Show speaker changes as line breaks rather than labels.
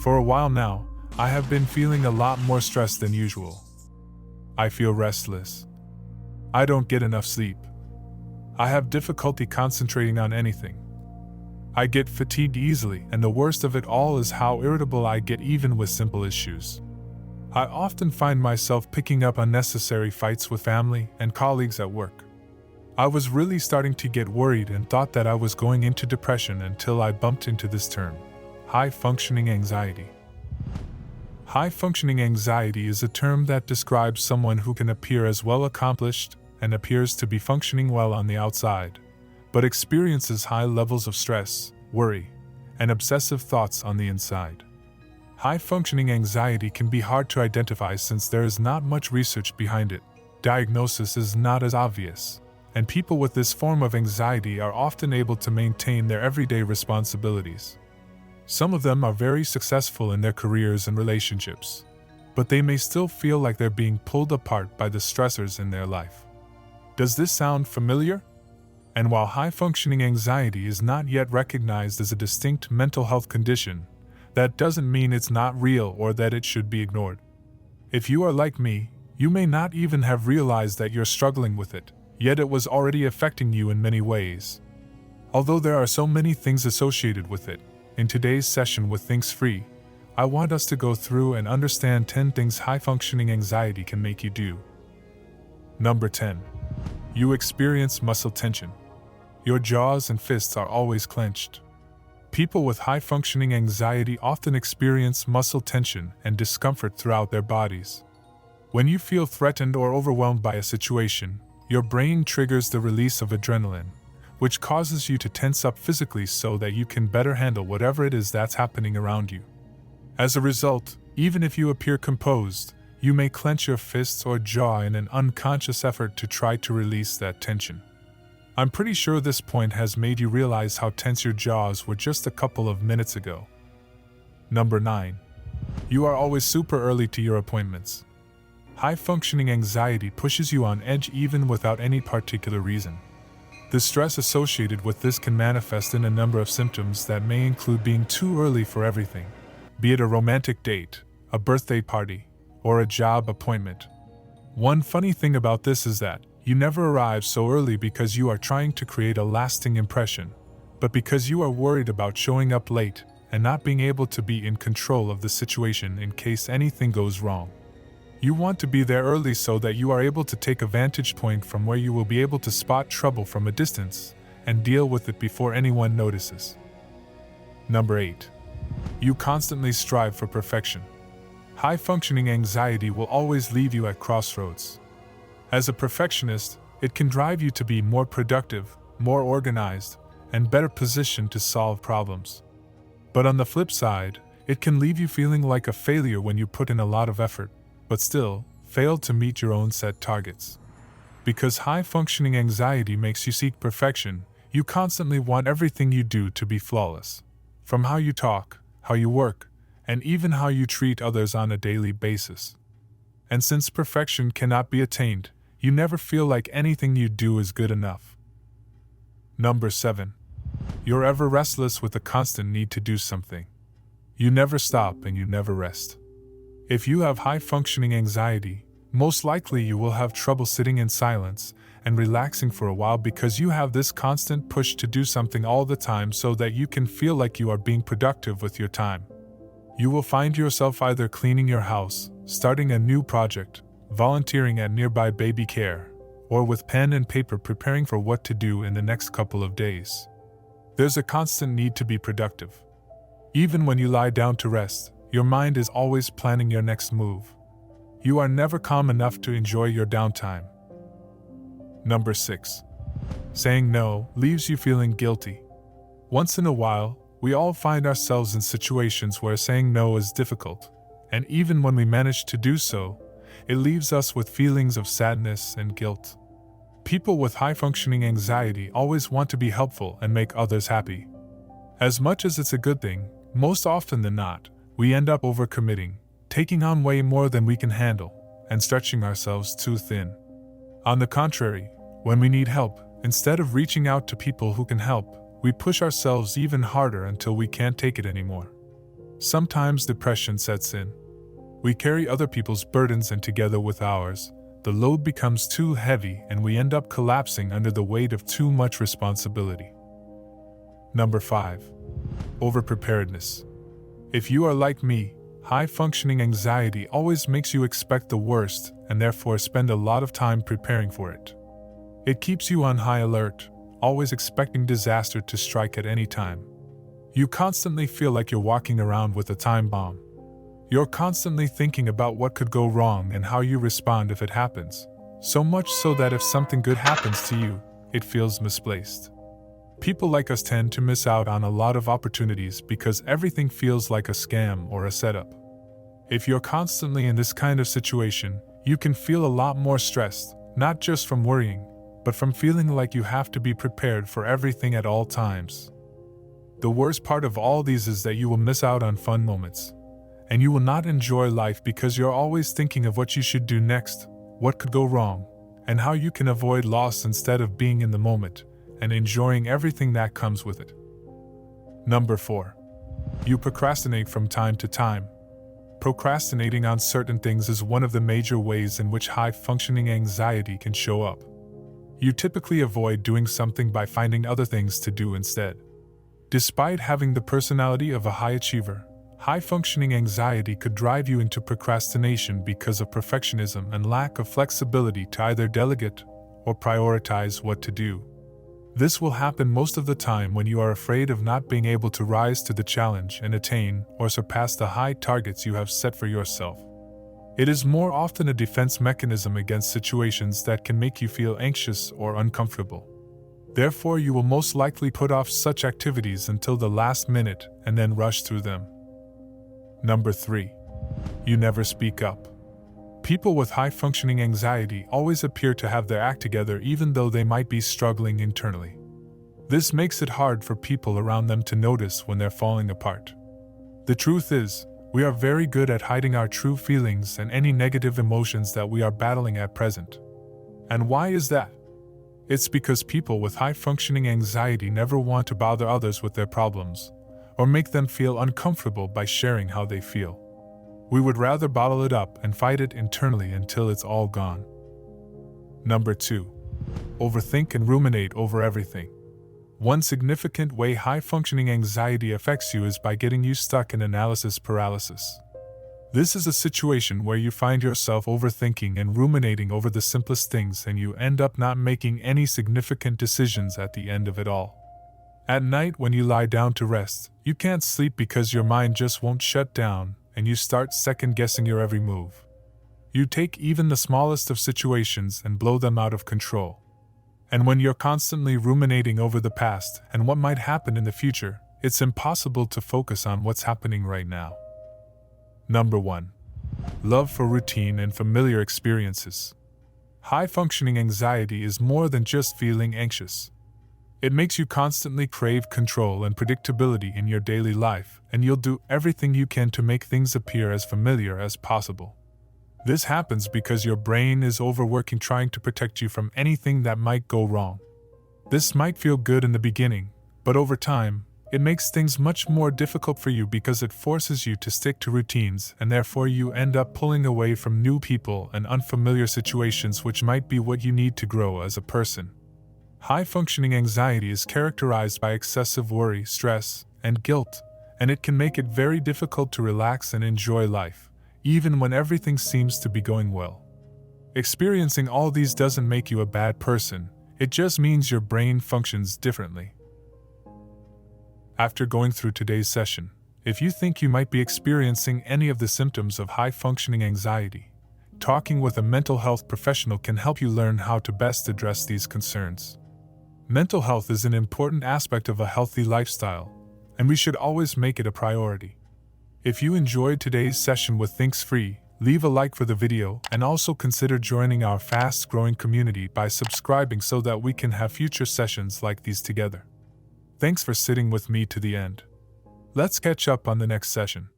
For a while now, I have been feeling a lot more stressed than usual. I feel restless. I don't get enough sleep. I have difficulty concentrating on anything. I get fatigued easily, and the worst of it all is how irritable I get even with simple issues. I often find myself picking up unnecessary fights with family and colleagues at work. I was really starting to get worried and thought that I was going into depression until I bumped into this term, high-functioning anxiety. High-functioning anxiety is a term that describes someone who can appear as well accomplished and appears to be functioning well on the outside, but experiences high levels of stress, worry, and obsessive thoughts on the inside. High-functioning anxiety can be hard to identify since there is not much research behind it, diagnosis is not as obvious, and people with this form of anxiety are often able to maintain their everyday responsibilities. Some of them are very successful in their careers and relationships, but they may still feel like they're being pulled apart by the stressors in their life. Does this sound familiar? And while high-functioning anxiety is not yet recognized as a distinct mental health condition, that doesn't mean it's not real or that it should be ignored. If you are like me, you may not even have realized that you're struggling with it, yet it was already affecting you in many ways. Although there are so many things associated with it, in today's session with ThinksFree, I want us to go through and understand 10 things high-functioning anxiety can make you do. Number 10. You experience muscle tension. Your jaws and fists are always clenched. People with high-functioning anxiety often experience muscle tension and discomfort throughout their bodies. When you feel threatened or overwhelmed by a situation, your brain triggers the release of adrenaline, which causes you to tense up physically so that you can better handle whatever it is that's happening around you. As a result, even if you appear composed, you may clench your fists or jaw in an unconscious effort to try to release that tension. I'm pretty sure this point has made you realize how tense your jaws were just a couple of minutes ago. Number 9. You are always super early to your appointments. High-functioning anxiety pushes you on edge even without any particular reason. The stress associated with this can manifest in a number of symptoms that may include being too early for everything, be it a romantic date, a birthday party, or a job appointment. One funny thing about this is that you never arrive so early because you are trying to create a lasting impression, but because you are worried about showing up late and not being able to be in control of the situation in case anything goes wrong. You want to be there early so that you are able to take a vantage point from where you will be able to spot trouble from a distance and deal with it before anyone notices. Number 8. You constantly strive for perfection. High-functioning anxiety will always leave you at crossroads. As a perfectionist, it can drive you to be more productive, more organized, and better positioned to solve problems. But on the flip side, it can leave you feeling like a failure when you put in a lot of effort, but still fail to meet your own set targets. Because high-functioning anxiety makes you seek perfection, you constantly want everything you do to be flawless. From how you talk, how you work, and even how you treat others on a daily basis. And since perfection cannot be attained, you never feel like anything you do is good enough. Number 7. You're ever restless with a constant need to do something. You never stop and you never rest. If you have high-functioning anxiety, most likely you will have trouble sitting in silence and relaxing for a while because you have this constant push to do something all the time so that you can feel like you are being productive with your time. You will find yourself either cleaning your house, starting a new project, volunteering at nearby baby care, or with pen and paper preparing for what to do in the next couple of days. There's a constant need to be productive. Even when you lie down to rest, your mind is always planning your next move. You are never calm enough to enjoy your downtime. Number 6. Saying no leaves you feeling guilty. Once in a while, we all find ourselves in situations where saying no is difficult, and even when we manage to do so, it leaves us with feelings of sadness and guilt. People with high-functioning anxiety always want to be helpful and make others happy. As much as it's a good thing, most often than not, we end up overcommitting, taking on way more than we can handle, and stretching ourselves too thin. On the contrary, when we need help, instead of reaching out to people who can help, we push ourselves even harder until we can't take it anymore. Sometimes depression sets in. We carry other people's burdens and together with ours, the load becomes too heavy and we end up collapsing under the weight of too much responsibility. Number 5. Overpreparedness. If you are like me, high-functioning anxiety always makes you expect the worst and therefore spend a lot of time preparing for it. It keeps you on high alert, always expecting disaster to strike at any time. You constantly feel like you're walking around with a time bomb. You're constantly thinking about what could go wrong and how you respond if it happens, so much so that if something good happens to you, it feels misplaced. People like us tend to miss out on a lot of opportunities because everything feels like a scam or a setup. If you're constantly in this kind of situation, you can feel a lot more stressed, not just from worrying, but from feeling like you have to be prepared for everything at all times. The worst part of all these is that you will miss out on fun moments, and you will not enjoy life because you're always thinking of what you should do next, what could go wrong, and how you can avoid loss instead of being in the moment and enjoying everything that comes with it. Number 4. You procrastinate from time to time. Procrastinating on certain things is one of the major ways in which high-functioning anxiety can show up. You typically avoid doing something by finding other things to do instead. Despite having the personality of a high achiever, high-functioning anxiety could drive you into procrastination because of perfectionism and lack of flexibility to either delegate or prioritize what to do. This will happen most of the time when you are afraid of not being able to rise to the challenge and attain or surpass the high targets you have set for yourself. It is more often a defense mechanism against situations that can make you feel anxious or uncomfortable. Therefore, you will most likely put off such activities until the last minute and then rush through them. Number 3. You never speak up. People with high-functioning anxiety always appear to have their act together even though they might be struggling internally. This makes it hard for people around them to notice when they're falling apart. The truth is, we are very good at hiding our true feelings and any negative emotions that we are battling at present. And why is that? It's because people with high-functioning anxiety never want to bother others with their problems, or make them feel uncomfortable by sharing how they feel. We would rather bottle it up and fight it internally until it's all gone. Number 2. Overthink and ruminate over everything. One significant way high-functioning anxiety affects you is by getting you stuck in analysis paralysis. This is a situation where you find yourself overthinking and ruminating over the simplest things and you end up not making any significant decisions at the end of it all. At night when you lie down to rest, you can't sleep because your mind just won't shut down and you start second-guessing your every move. You take even the smallest of situations and blow them out of control. And when you're constantly ruminating over the past and what might happen in the future, it's impossible to focus on what's happening right now. Number 1. Love for routine and familiar experiences. High-functioning anxiety is more than just feeling anxious. It makes you constantly crave control and predictability in your daily life, and you'll do everything you can to make things appear as familiar as possible. This happens because your brain is overworking trying to protect you from anything that might go wrong. This might feel good in the beginning, but over time, it makes things much more difficult for you because it forces you to stick to routines and therefore you end up pulling away from new people and unfamiliar situations which might be what you need to grow as a person. High-functioning anxiety is characterized by excessive worry, stress, and guilt, and it can make it very difficult to relax and enjoy life, even when everything seems to be going well. Experiencing all these doesn't make you a bad person, it just means your brain functions differently. After going through today's session, if you think you might be experiencing any of the symptoms of high-functioning anxiety, talking with a mental health professional can help you learn how to best address these concerns. Mental health is an important aspect of a healthy lifestyle, and we should always make it a priority. If you enjoyed today's session with ThinksFree, leave a like for the video and also consider joining our fast-growing community by subscribing so that we can have future sessions like these together. Thanks for sitting with me to the end. Let's catch up on the next session.